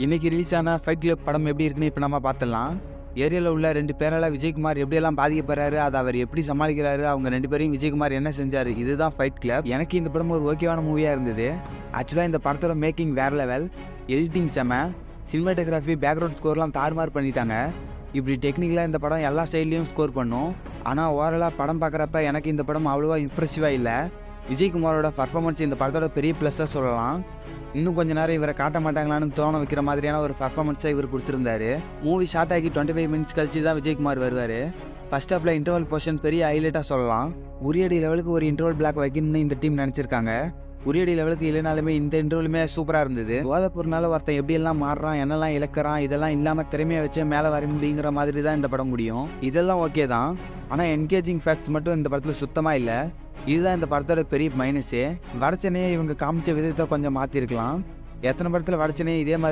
இன்னைக்கு ரிலீஸ் ஆன fight club படம் எப்படி இருக்குன்னு இப்போ நம்ம பார்த்துடலாம். ஏரியாவில் உள்ள 2 பேரால விஜயகுமார் எப்படியெல்லாம் பாதிக்கப்படுறாரு, அதை அவர் எப்படி சமாளிக்கிறாரு, அவங்க 2 பேரையும் விஜயகுமார் என்ன செஞ்சாரு, இதுதான் ஃபைட் கிளப். எனக்கு இந்த படம் ஒரு ஓகேவான மூவியாக இருந்தது. ஆக்சுவலாக இந்த படத்தோட மேக்கிங் வேற லெவல், எடிட்டிங் செம, சினிமாட்டோகிராஃபி, பேக்ரவுண்ட் ஸ்கோர்லாம் தாறுமாறு பண்ணிட்டாங்க. இப்படி டெக்னிக்கலாக இந்த படம் எல்லா ஸ்டைல்லையும் ஸ்கோர் பண்ணும். ஆனால் ஓவராலாக படம் பார்க்குறப்ப எனக்கு இந்த படம் அவ்வளோவா இம்ப்ரெசிவாக இல்லை. விஜயகுமாரோட பர்ஃபார்மன்ஸ் இந்த படத்தோட பெரிய ப்ளஸ்ஸாக சொல்லலாம். இன்னும் கொஞ்ச நேரம் இவரை காட்ட மாட்டாங்களான்னு தோண வைக்கிற மாதிரியான ஒரு பர்ஃபார்மன்ஸை இவர் கொடுத்துருந்தாரு. மூவி ஷார்ட் ஆகி 25 மினிட்ஸ் கழிச்சு தான் விஜயகுமார் வருவார். ஃபர்ஸ்ட் ஹாஃபில் இன்டர்வல் போர்ஷன் பெரிய ஹைலைட்டாக சொல்லலாம். உரியடி லெவலுக்கு ஒரு இன்டர்வல் பிளாக் வைக்கணும்னு இந்த டீம் நினச்சிருக்காங்க. உரியடி லெவலுக்கு இல்லைனாலுமே இந்த இன்டர்வலுமே சூப்பராக இருந்தது. போதைப்பொருளால் ஒருத்தன் எப்படியெல்லாம் மாறுறான், என்னெல்லாம் இழக்கிறான், இதெல்லாம் இல்லாமல் திறமையை வச்சு மேலே வர முடியுங்கிற மாதிரி தான் இந்த படம் முடியும். இதெல்லாம் ஓகே தான், ஆனால் என்கேஜிங் ஃபேக்ட்ஸ் மட்டும் இந்த படத்தில் சுத்தமாக இல்லை. இதுதான் இந்த படத்தோட பெரிய மைனஸு. வடச்சென்னையை இவங்க காமிச்ச விதத்தை கொஞ்சம் மாற்றிருக்கலாம். எத்தனை படத்தில் வடச்சென்னையை இதே மாதிரி